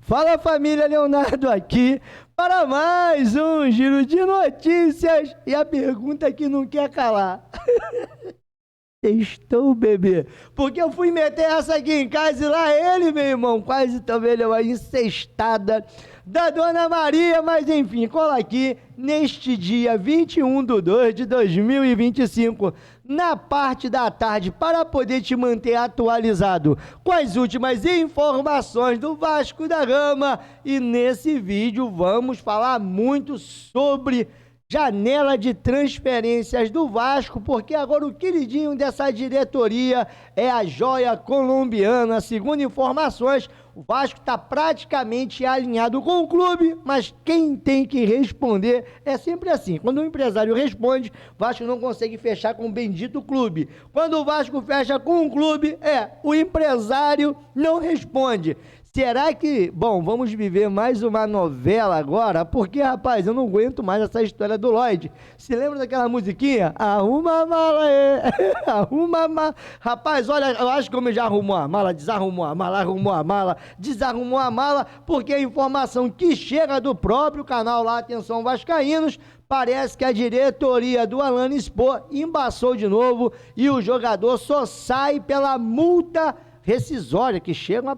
Fala família, Leonardo aqui para mais um giro de notícias e a pergunta que não quer calar. Estou, bebê, porque eu fui meter essa aqui em casa e lá ele, meu irmão, quase também deu uma incestada da Dona Maria, mas enfim, cola aqui neste dia 21/2/2025, na parte da tarde, para poder te manter atualizado com as últimas informações do Vasco da Gama. E nesse vídeo vamos falar muito sobre janela de transferências do Vasco, porque agora o queridinho dessa diretoria é a joia colombiana. Segundo informações, o Vasco está praticamente alinhado com o clube, mas quem tem que responder é sempre assim. Quando o empresário responde, o Vasco não consegue fechar com o bendito clube. Quando o Vasco fecha com o clube, o empresário não responde. Será que, bom, vamos viver mais uma novela agora? Porque, rapaz, eu não aguento mais essa história do Lloyd. Se lembra daquela musiquinha? Arruma a mala, arruma a mala. Rapaz, olha, eu acho que o homem já arrumou a mala, desarrumou a mala, arrumou a mala, desarrumou a mala, porque a informação que chega do próprio canal lá, atenção vascaínos, parece que a diretoria do Alanyaspor embaçou de novo e o jogador só sai pela multa rescisória, que chegam a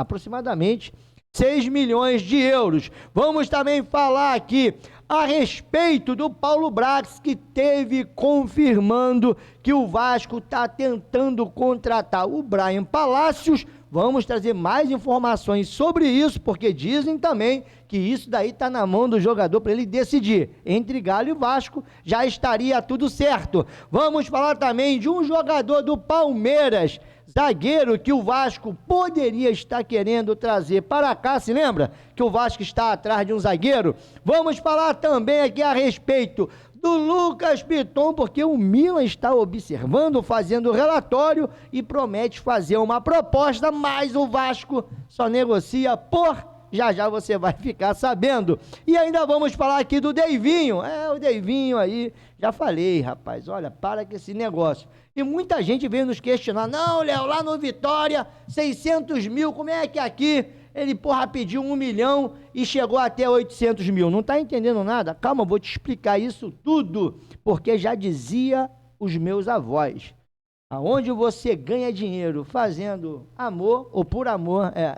aproximadamente 6 milhões de euros. Vamos também falar aqui a respeito do Paulo Brax, que teve confirmando que o Vasco está tentando contratar o Brian Palacios. Vamos trazer mais informações sobre isso, porque dizem também que isso daí está na mão do jogador para ele decidir. Entre Galo e Vasco já estaria tudo certo. Vamos falar também de um jogador do Palmeiras, zagueiro, que o Vasco poderia estar querendo trazer para cá. Se lembra que o Vasco está atrás de um zagueiro? Vamos falar também aqui a respeito do Lucas Piton, porque o Milan está observando, fazendo relatório e promete fazer uma proposta, mas o Vasco só negocia por... Já você vai ficar sabendo. E ainda vamos falar aqui do Deivinho. O Deivinho aí, já falei, rapaz, olha, para com esse negócio. E muita gente veio nos questionar, não, Léo, lá no Vitória, 600 mil, como é que aqui ele, pediu 1 milhão e chegou até 800 mil? Não tá entendendo nada? Calma, vou te explicar isso tudo, porque já dizia os meus avós, aonde você ganha dinheiro fazendo amor ou por amor, é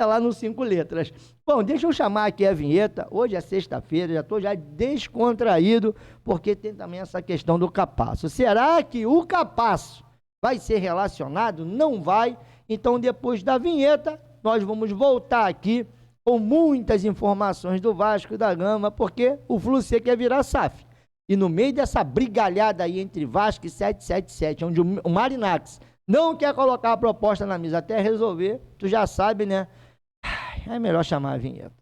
lá no 5 letras. Bom, deixa eu chamar aqui a vinheta. Hoje é sexta-feira, já estou descontraído, porque tem também essa questão do Capasso. Será que o Capasso vai ser relacionado? Não vai. Então, depois da vinheta, nós vamos voltar aqui com muitas informações do Vasco da Gama, porque o Flu-C quer virar SAF. E no meio dessa brigalhada aí entre Vasco e 777, onde o Marinax não quer colocar a proposta na mesa até resolver, tu já sabe, né? É melhor chamar a vinheta.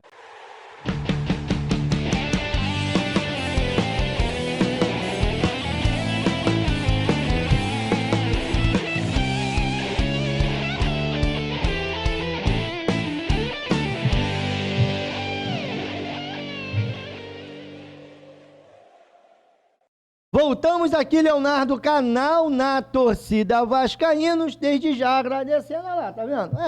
Voltamos aqui, Leonardo, canal na torcida vascaínos, desde já agradecendo, olha lá, tá vendo?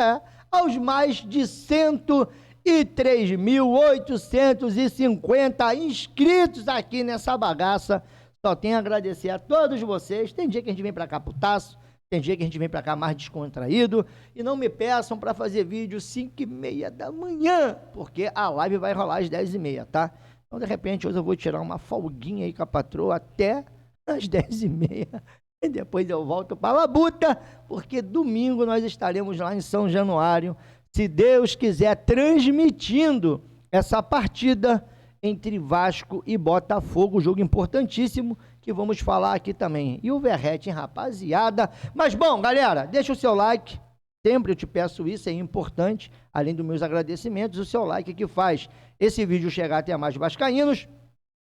Aos mais de 103.850 inscritos aqui nessa bagaça. Só tenho a agradecer a todos vocês. Tem dia que a gente vem pra cá putaço, tem dia que a gente vem pra cá mais descontraído, e não me peçam pra fazer vídeo 5h30 da manhã, porque a live vai rolar às 10h30, tá? Então, de repente, hoje eu vou tirar uma folguinha aí com a patroa até às 10h30. E depois eu volto para a Labuta, porque domingo nós estaremos lá em São Januário, se Deus quiser, transmitindo essa partida entre Vasco e Botafogo, jogo importantíssimo, que vamos falar aqui também. E o Verrete, hein, rapaziada? Mas bom, galera, deixa o seu like, sempre eu te peço isso, é importante, além dos meus agradecimentos, o seu like que faz esse vídeo chegar até mais vascaínos.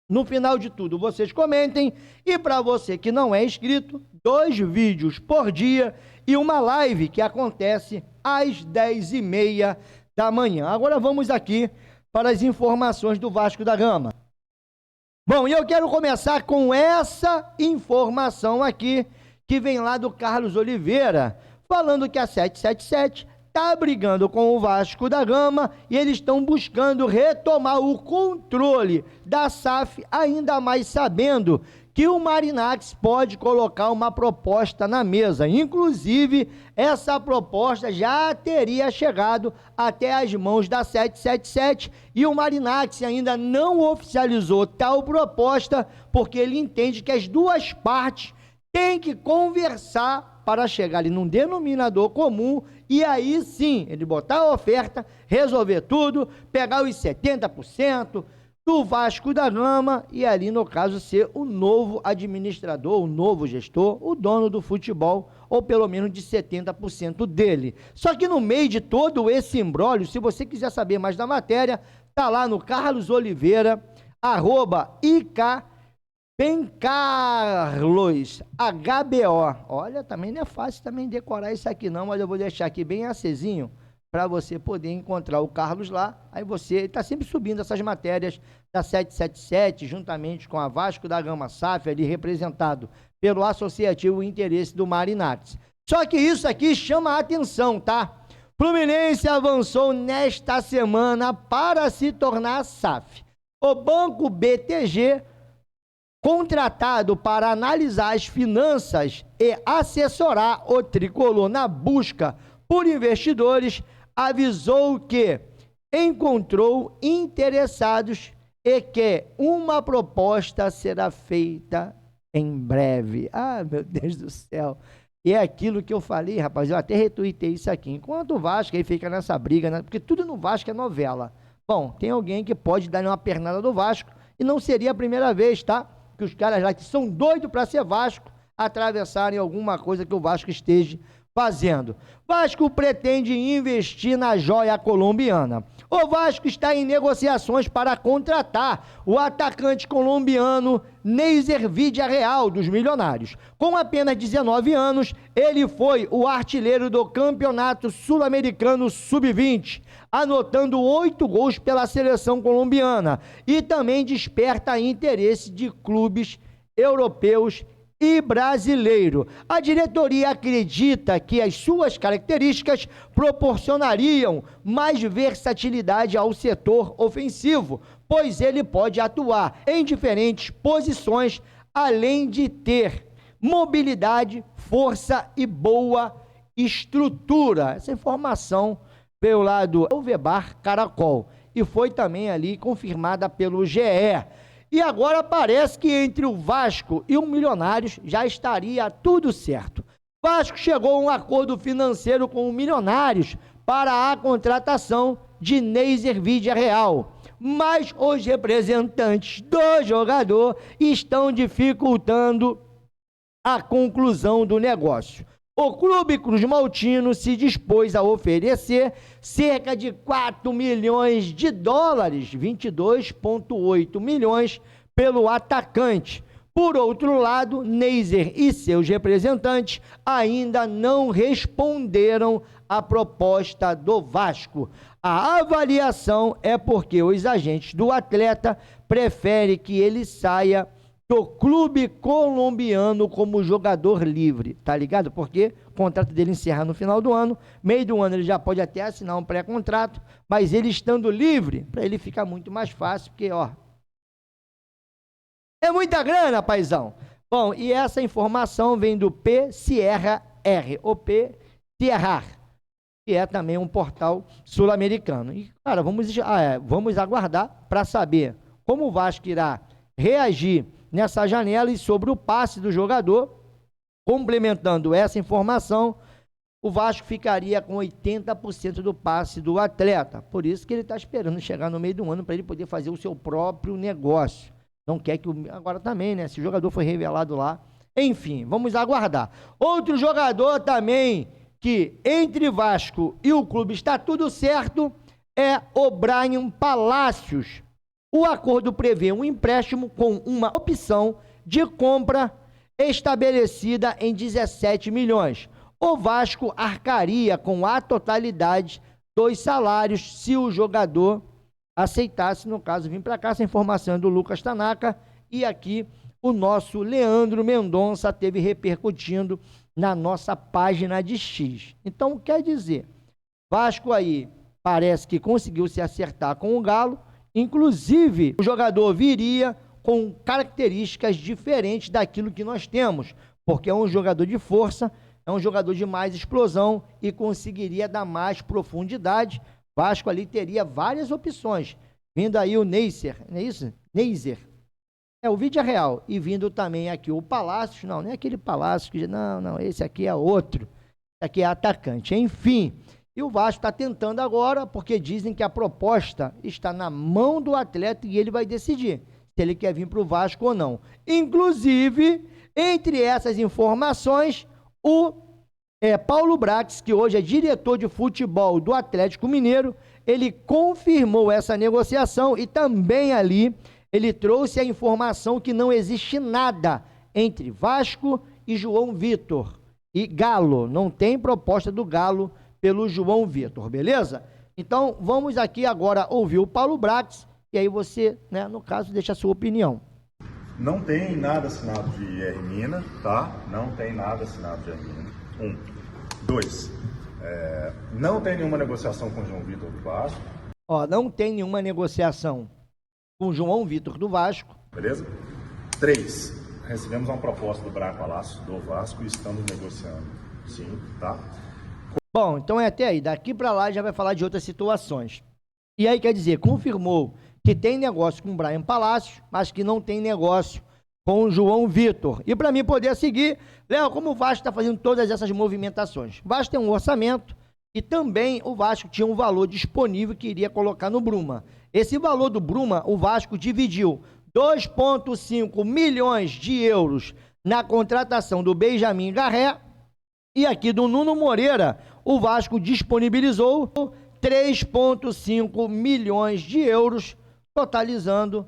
No final de tudo, vocês comentem, e para você que não é inscrito, 2 vídeos por dia e uma live que acontece às 10h30 da manhã. Agora vamos aqui para as informações do Vasco da Gama. Bom, e eu quero começar com essa informação aqui, que vem lá do Carlos Oliveira, falando que a 777 está brigando com o Vasco da Gama e eles estão buscando retomar o controle da SAF, ainda mais sabendo que o Marinacci pode colocar uma proposta na mesa. Inclusive, essa proposta já teria chegado até as mãos da 777 e o Marinacci ainda não oficializou tal proposta porque ele entende que as duas partes têm que conversar para chegar ali num denominador comum e aí sim, ele botar a oferta, resolver tudo, pegar os 70% do Vasco da Gama e ali, no caso, ser o novo administrador, o novo gestor, o dono do futebol, ou pelo menos de 70% dele. Só que no meio de todo esse imbróglio, se você quiser saber mais da matéria, tá lá no Carlos Oliveira, @IK Bem Carlos, HBO. Olha, também não é fácil também decorar isso aqui não, mas eu vou deixar aqui bem acesinho para você poder encontrar o Carlos lá. Aí você está sempre subindo essas matérias da 777, juntamente com a Vasco da Gama SAF, ali representado pelo Associativo Interesse do Marinacci. Só que isso aqui chama a atenção, tá? Fluminense avançou nesta semana para se tornar SAF. O Banco BTG, contratado para analisar as finanças e assessorar o tricolor na busca por investidores, avisou que encontrou interessados e que uma proposta será feita em breve. Ah, meu Deus do céu. E é aquilo que eu falei, rapaz, eu até retuitei isso aqui. Enquanto o Vasco aí fica nessa briga, né? Porque tudo no Vasco é novela. Bom, tem alguém que pode dar uma pernada do Vasco e não seria a primeira vez, tá? Que os caras lá que são doidos para ser Vasco atravessarem alguma coisa que o Vasco esteja fazendo. Vasco pretende investir na joia colombiana. O Vasco está em negociações para contratar o atacante colombiano Neiser Villarreal, dos Milionários. Com apenas 19 anos, ele foi o artilheiro do Campeonato Sul-Americano Sub-20, anotando 8 gols pela seleção colombiana e também desperta interesse de clubes europeus e brasileiro. A diretoria acredita que as suas características proporcionariam mais versatilidade ao setor ofensivo, pois ele pode atuar em diferentes posições, além de ter mobilidade, força e boa estrutura. Essa informação veio lá do Alvebar Caracol e foi também ali confirmada pelo GE. E agora parece que entre o Vasco e o Milionários já estaria tudo certo. Vasco chegou a um acordo financeiro com o Milionários para a contratação de Neiser Villarreal, mas os representantes do jogador estão dificultando a conclusão do negócio. O Clube Cruz Maltino se dispôs a oferecer cerca de 4 milhões de dólares, 22,8 milhões, pelo atacante. Por outro lado, Neiser e seus representantes ainda não responderam à proposta do Vasco. A avaliação é porque os agentes do atleta preferem que ele saia do clube colombiano como jogador livre, tá ligado? Porque o contrato dele encerra no final do ano, meio do ano ele já pode até assinar um pré-contrato, mas ele estando livre, para ele fica muito mais fácil, porque, ó, é muita grana, paizão. Bom, e essa informação vem do P Sierra R, o P Sierra, que é também um portal sul-americano. E, cara, vamos aguardar para saber como o Vasco irá reagir nessa janela e sobre o passe do jogador. Complementando essa informação, o Vasco ficaria com 80% do passe do atleta. Por isso que ele está esperando chegar no meio do ano para ele poder fazer o seu próprio negócio. Não quer que agora também, né? Se o jogador foi revelado lá. Enfim, vamos aguardar. Outro jogador também que entre Vasco e o clube está tudo certo é o Brian Palacios. O acordo prevê um empréstimo com uma opção de compra estabelecida em 17 milhões. O Vasco arcaria com a totalidade dos salários se o jogador aceitasse, no caso, vir para cá. Essa informação é do Lucas Tanaka e aqui o nosso Leandro Mendonça teve repercutindo na nossa página de X. Então, quer dizer, Vasco aí parece que conseguiu se acertar com o Galo, inclusive o jogador viria com características diferentes daquilo que nós temos, porque é um jogador de força, é um jogador de mais explosão e conseguiria dar mais profundidade. Vasco ali teria várias opções, vindo aí o Neisser, não é isso? Neisser, o vídeo é real, e vindo também aqui o Palácios, não é aquele Palácios, que não, esse aqui é outro, esse aqui é atacante, enfim. E o Vasco está tentando agora, porque dizem que a proposta está na mão do atleta e ele vai decidir se ele quer vir para o Vasco ou não. Inclusive, entre essas informações, o Paulo Brax, que hoje é diretor de futebol do Atlético Mineiro, ele confirmou essa negociação e também ali ele trouxe a informação que não existe nada entre Vasco e João Vitor. E Galo, não tem proposta do Galo pelo João Vitor, beleza? Então, vamos aqui agora ouvir o Paulo Brax, e aí você, né, no caso, deixa a sua opinião. Não tem nada assinado de Hermina, tá? Não tem nada assinado de Hermina. 1. 2. Não tem nenhuma negociação com o João Vitor do Vasco. Não tem nenhuma negociação com o João Vitor do Vasco. Beleza? 3. Recebemos uma proposta do Brian Palácio do Vasco e estamos negociando. Sim, tá? Bom, então é até aí. Daqui para lá já vai falar de outras situações. E aí, quer dizer, confirmou que tem negócio com o Brian Palácio, mas que não tem negócio com o João Vitor. E para mim poder seguir, Léo, como o Vasco está fazendo todas essas movimentações? O Vasco tem um orçamento e também o Vasco tinha um valor disponível que iria colocar no Bruma. Esse valor do Bruma, o Vasco dividiu 2,5 milhões de euros na contratação do Benjamin Garré e aqui do Nuno Moreira, o Vasco disponibilizou 3,5 milhões de euros, totalizando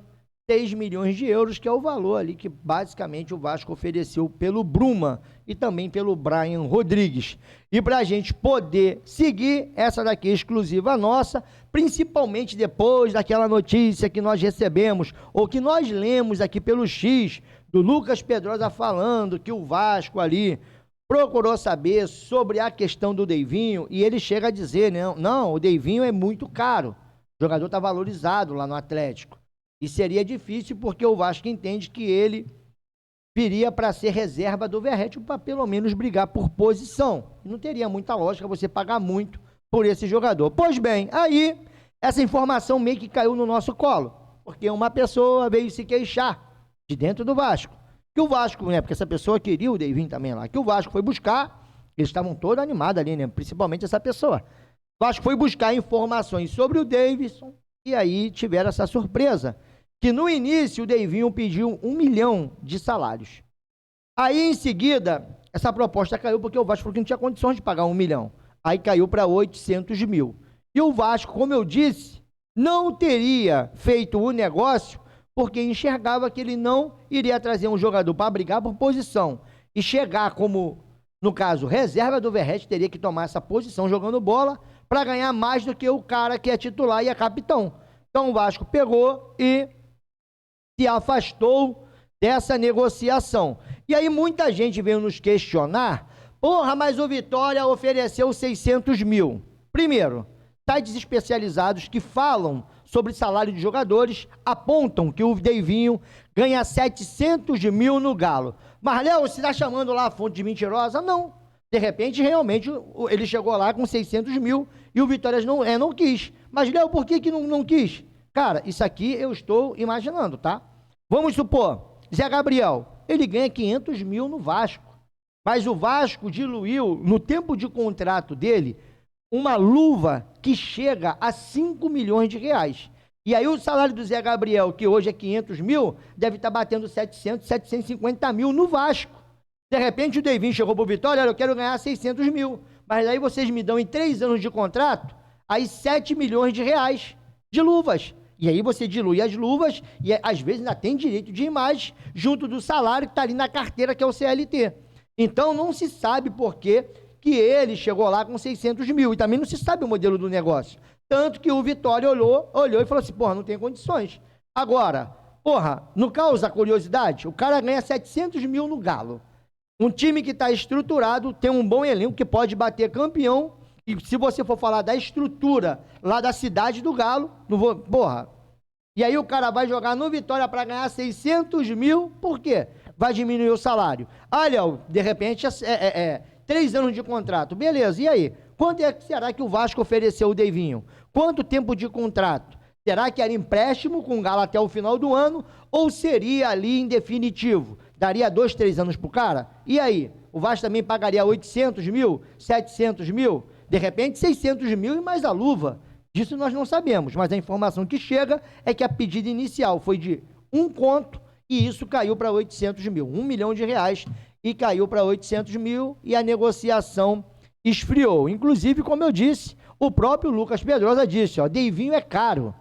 6 milhões de euros, que é o valor ali que basicamente o Vasco ofereceu pelo Bruma e também pelo Brian Rodrigues. E para a gente poder seguir, essa daqui é exclusiva nossa, principalmente depois daquela notícia que nós recebemos, ou que nós lemos aqui pelo X, do Lucas Pedrosa falando que o Vasco ali procurou saber sobre a questão do Deivinho, e ele chega a dizer, não, o Deivinho é muito caro, o jogador está valorizado lá no Atlético, e seria difícil porque o Vasco entende que ele viria para ser reserva do Verratti, para pelo menos brigar por posição, não teria muita lógica você pagar muito por esse jogador. Pois bem, aí essa informação meio que caiu no nosso colo, porque uma pessoa veio se queixar de dentro do Vasco, que o Vasco, porque essa pessoa queria o Deivinho também lá, que o Vasco foi buscar, eles estavam todos animados ali, principalmente essa pessoa. O Vasco foi buscar informações sobre o Davidson e aí tiveram essa surpresa, que no início o Deivinho pediu 1 milhão de salários. Aí em seguida, essa proposta caiu porque o Vasco falou que não tinha condições de pagar 1 milhão. Aí caiu para 800 mil. E o Vasco, como eu disse, não teria feito o negócio porque enxergava que ele não iria trazer um jogador para brigar por posição e chegar como, no caso, reserva do Verratti, teria que tomar essa posição jogando bola para ganhar mais do que o cara que é titular e é capitão. Então o Vasco pegou e se afastou dessa negociação. E aí muita gente veio nos questionar, mas o Vitória ofereceu 600 mil. Primeiro, sites especializados que falam sobre salário de jogadores apontam que o Deivinho ganha 700 mil no Galo. Mas, Léo, você está chamando lá a fonte de mentirosa? Não. De repente, realmente, ele chegou lá com 600 mil e o Vitória não quis. Mas, Léo, por que não quis? Cara, isso aqui eu estou imaginando, tá? Vamos supor, Zé Gabriel, ele ganha 500 mil no Vasco. Mas o Vasco diluiu, no tempo de contrato dele, uma luva que chega a 5 milhões de reais. E aí o salário do Zé Gabriel, que hoje é 500 mil, deve estar batendo 700, 750 mil no Vasco. De repente o Deivinho chegou para o Vitória, olha, eu quero ganhar 600 mil. Mas aí vocês me dão em 3 anos de contrato, aí 7 milhões de reais de luvas. E aí você dilui as luvas e às vezes ainda tem direito de imagem junto do salário que está ali na carteira, que é o CLT. Então não se sabe por que ele chegou lá com 600 mil. E também não se sabe o modelo do negócio. Tanto que o Vitória olhou e falou assim, não tem condições. Agora, não causa curiosidade? O cara ganha 700 mil no Galo. Um time que está estruturado, tem um bom elenco, que pode bater campeão E se você for falar da estrutura lá da cidade do Galo, não vou, porra. E aí o cara vai jogar no Vitória para ganhar 600 mil, por quê? Vai diminuir o salário. Ah, Léo, de repente 3 anos de contrato, beleza, e aí? Quanto é que será que o Vasco ofereceu o Deivinho? Quanto tempo de contrato? Será que era empréstimo com o Galo até o final do ano ou seria ali em definitivo? Daria 2, 3 anos pro cara? E aí? O Vasco também pagaria 800 mil, 700 mil? De repente 600 mil e mais a luva. Disso nós não sabemos, mas a informação que chega é que a pedida inicial foi de 1 conto e isso caiu para 800 mil. 1 milhão de reais e caiu para 800 mil e a negociação esfriou. Inclusive, como eu disse, o próprio Lucas Pedrosa disse, ó, Deivinho é caro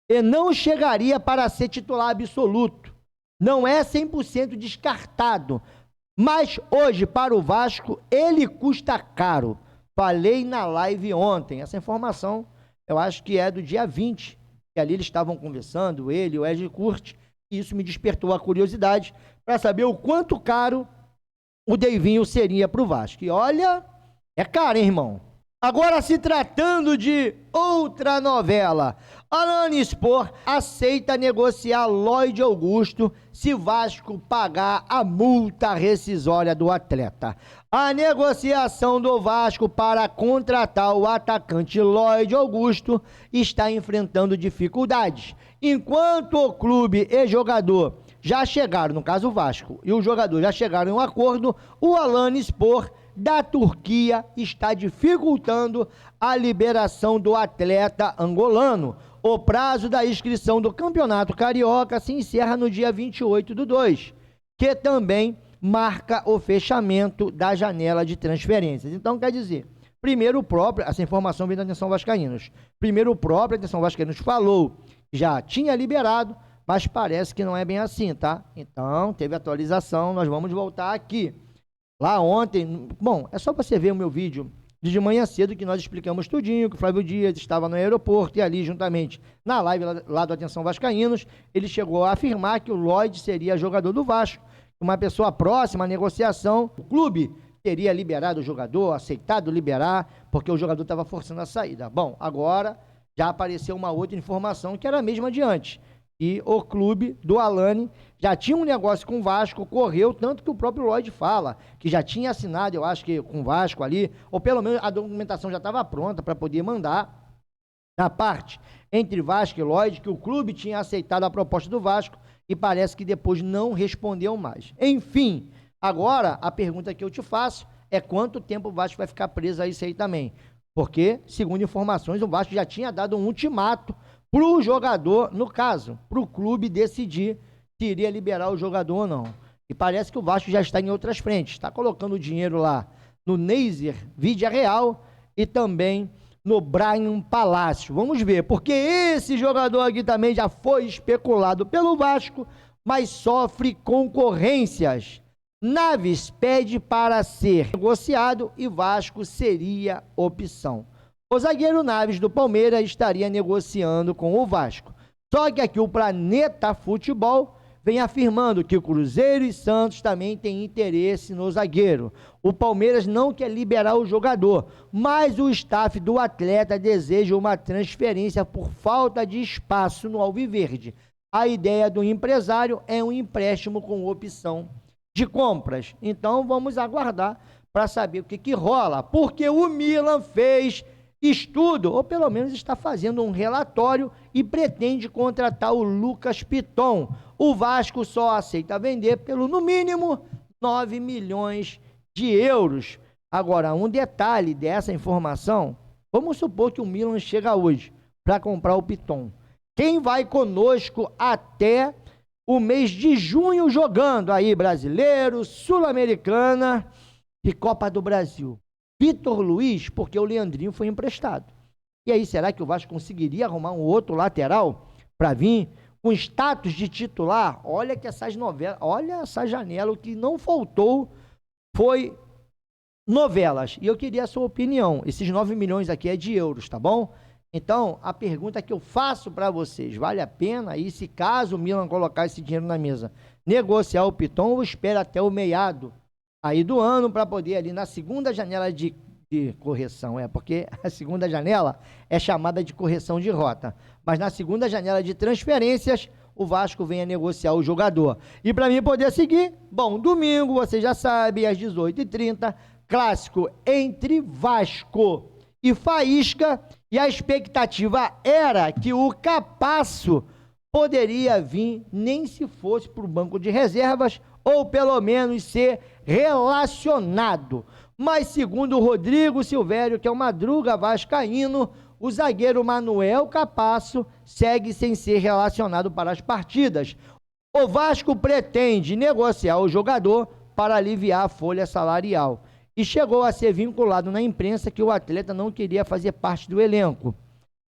e não chegaria para ser titular absoluto. Não é 100% descartado, mas hoje para o Vasco ele custa caro. Falei na live ontem, essa informação eu acho que é do dia 20, que ali eles estavam conversando, ele e o Ed Curte, e isso me despertou a curiosidade para saber o quanto caro o Deivinho seria para o Vasco. E olha, é caro, hein, irmão? Agora, se tratando de outra novela, Alanyaspor aceita negociar Lloyd Augusto se Vasco pagar a multa rescisória do atleta. A negociação do Vasco para contratar o atacante Lloyd Augusto está enfrentando dificuldades. Enquanto o clube e jogador já chegaram, no caso o Vasco, e o jogador já chegaram em um acordo, o Alanyaspor da Turquia está dificultando a liberação do atleta angolano. O prazo da inscrição do Campeonato Carioca se encerra no dia 28/2, que também marca o fechamento da janela de transferências. Então, quer dizer, primeiro o próprio, essa informação vem da Atenção Vascaínos, primeiro o próprio Atenção Vascaínos falou, já tinha liberado, mas parece que não é bem assim, tá? Então, teve atualização, nós vamos voltar aqui. Lá ontem, bom, é só você ver o meu vídeo de manhã cedo que nós explicamos tudinho, que o Flávio Dias estava no aeroporto e ali juntamente na live lá do Atenção Vascaínos, ele chegou a afirmar que o Lloyd seria jogador do Vasco, uma pessoa próxima à negociação, o clube teria liberado o jogador, aceitado liberar, porque o jogador estava forçando a saída. Bom, agora já apareceu uma outra informação que era a mesma de antes. E o clube do Alane já tinha um negócio com o Vasco, correu, tanto que o próprio Lloyd fala, que já tinha assinado, eu acho que com o Vasco ali, ou pelo menos a documentação já estava pronta para poder mandar, na parte entre Vasco e Lloyd, que o clube tinha aceitado a proposta do Vasco e parece que depois não respondeu mais. Enfim, agora a pergunta que eu te faço é quanto tempo o Vasco vai ficar preso a isso aí também, porque, segundo informações, o Vasco já tinha dado um ultimato para o jogador, no caso, para o clube decidir se iria liberar o jogador ou não. E parece que o Vasco já está em outras frentes. Está colocando o dinheiro lá no Neiser Vídea Real e também no Brian Palácio. Vamos ver, porque esse jogador aqui também já foi especulado pelo Vasco, mas sofre concorrências. Naves pede para ser negociado e Vasco seria opção. O zagueiro Naves do Palmeiras estaria negociando com o Vasco. Só que aqui o Planeta Futebol vem afirmando que o Cruzeiro e Santos também têm interesse no zagueiro. O Palmeiras não quer liberar o jogador, mas o staff do atleta deseja uma transferência por falta de espaço no Alviverde. A ideia do empresário é um empréstimo com opção de compras. Então vamos aguardar para saber o que rola, porque o Milan fez estudo, ou pelo menos está fazendo um relatório e pretende contratar o Lucas Piton. O Vasco só aceita vender pelo, no mínimo, 9 milhões de euros. Agora, um detalhe dessa informação, vamos supor que o Milan chega hoje para comprar o Piton. Quem vai conosco até o mês de junho jogando aí, Brasileiro, Sul-Americana e Copa do Brasil? Vitor Luiz, porque o Leandrinho foi emprestado. E aí, será que o Vasco conseguiria arrumar um outro lateral para vir com status de titular? Olha que essas novelas, olha essa janela, o que não faltou foi novelas. E eu queria a sua opinião. Esses 9 milhões aqui é de euros, tá bom? Então, a pergunta que eu faço para vocês, vale a pena aí, se caso o Milan colocar esse dinheiro na mesa, negociar o Piton ou espera até o meado aí do ano para poder ali na segunda janela de de correção, porque a segunda janela é chamada de correção de rota, mas na segunda janela de transferências, o Vasco vem a negociar o jogador. E para mim poder seguir, bom, domingo, você já sabe, às 18h30, clássico entre Vasco e Faísca, e a expectativa era que o Capasso poderia vir, nem se fosse para o banco de reservas, ou pelo menos ser relacionado. Mas segundo o Rodrigo Silvério, que é o Madruga vascaíno, o zagueiro Manuel Capasso segue sem ser relacionado para as partidas. O Vasco pretende negociar o jogador para aliviar a folha salarial. E chegou a ser vinculado na imprensa que o atleta não queria fazer parte do elenco.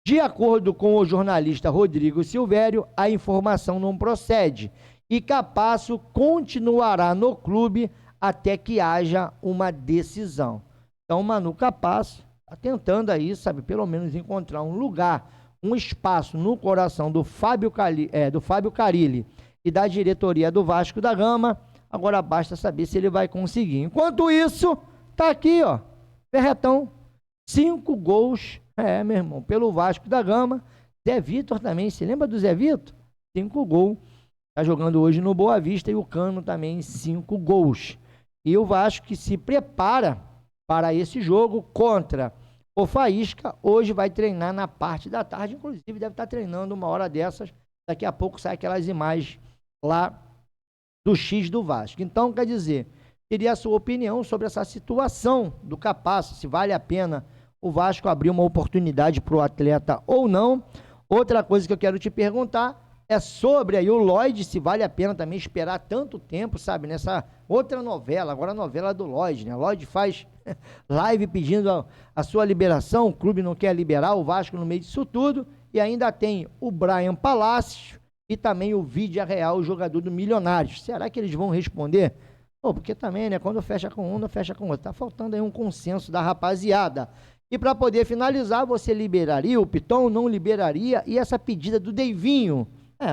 De acordo com o jornalista Rodrigo Silvério, a informação não procede e Capasso continuará no clube até que haja uma decisão. Então, Manu Capasso está tentando aí, sabe, pelo menos encontrar um lugar, um espaço no coração do Fábio Carilli e da diretoria do Vasco da Gama. Agora basta saber se ele vai conseguir. Enquanto isso, tá aqui, ó, Ferretão, 5 gols, meu irmão, pelo Vasco da Gama. Zé Vitor também, se lembra do Zé Vitor? 5 gols, tá jogando hoje no Boa Vista, e o Cano também 5 gols. E o Vasco que se prepara para esse jogo contra o Faísca, hoje vai treinar na parte da tarde, inclusive deve estar treinando uma hora dessas, daqui a pouco sai aquelas imagens lá do X do Vasco. Então, quer dizer, queria a sua opinião sobre essa situação do Capasso, se vale a pena o Vasco abrir uma oportunidade para o atleta ou não. Outra coisa que eu quero te perguntar é sobre aí o Lloyd, se vale a pena também esperar tanto tempo, sabe, nessa outra novela, agora a novela do Lloyd, né? O Lloyd faz live pedindo a sua liberação, o clube não quer liberar o Vasco no meio disso tudo, e ainda tem o Brian Palácio e também o Vidia Real, o jogador do Milionários. Será que eles vão responder? Porque também, né, quando fecha com um, não fecha com outro. Tá faltando aí um consenso da rapaziada. E para poder finalizar, você liberaria o Piton, não liberaria? E essa pedida do Deivinho?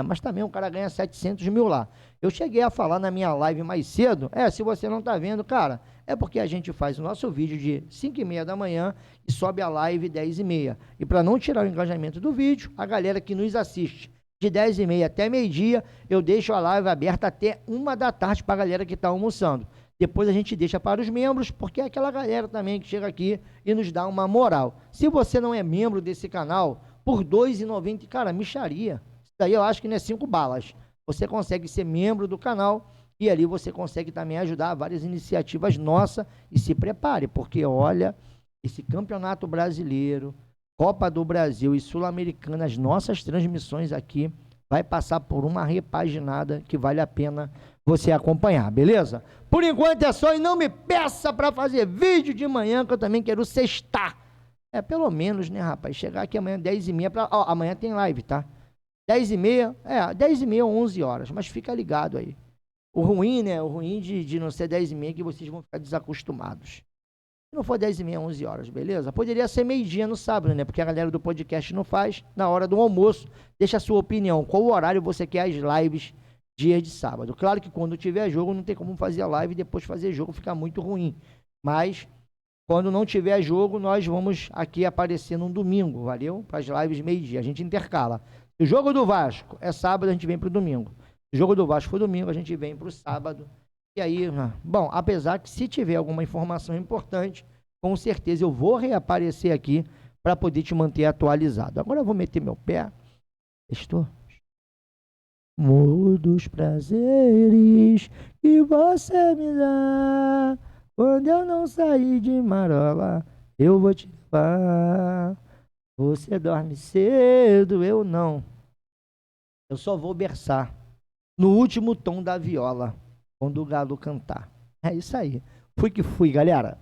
Mas também o cara ganha 700 mil lá. Eu cheguei a falar na minha live mais cedo, se você não tá vendo, cara, é porque a gente faz o nosso vídeo de 5h30 da manhã e sobe a live 10h30. E para não tirar o engajamento do vídeo, a galera que nos assiste de 10h30 até meio-dia, eu deixo a live aberta até 1 da tarde para a galera que está almoçando. Depois a gente deixa para os membros, porque é aquela galera também que chega aqui e nos dá uma moral. Se você não é membro desse canal, por R$ 2,90, cara, mixaria. Isso daí eu acho que não é 5 balas. Você consegue ser membro do canal e ali você consegue também ajudar várias iniciativas nossas. E se prepare, porque olha, esse Campeonato Brasileiro, Copa do Brasil e Sul-Americana, as nossas transmissões aqui vai passar por uma repaginada que vale a pena você acompanhar, beleza? Por enquanto é só, e não me peça para fazer vídeo de manhã, que eu também quero sextar. Pelo menos, né, rapaz? Chegar aqui amanhã 10h30, amanhã tem live, tá? 10h30, 10h30 ou 11 horas, mas fica ligado aí. O ruim, né? O ruim de não ser 10h30 é que vocês vão ficar desacostumados. Se não for 10h30, 11 horas, beleza? Poderia ser meio-dia no sábado, né? Porque a galera do podcast não faz. Na hora do almoço, deixa a sua opinião. Qual horário você quer as lives dia de sábado? Claro que quando tiver jogo, não tem como fazer a live e depois fazer jogo, fica muito ruim. Mas, quando não tiver jogo, nós vamos aqui aparecer num domingo, valeu? Para as lives meio-dia, a gente intercala. Se o jogo do Vasco é sábado, a gente vem para o domingo. Se o jogo do Vasco for domingo, a gente vem para o sábado. E aí, bom, apesar que se tiver alguma informação importante, com certeza eu vou reaparecer aqui para poder te manter atualizado. Agora eu vou meter meu pé. Estou. Morro dos prazeres que você me dá. Quando eu não sair de marola, eu vou te levar. Você dorme cedo, eu não. Eu só vou berçar no último tom da viola, quando o galo cantar. É isso aí. Fui que fui, galera.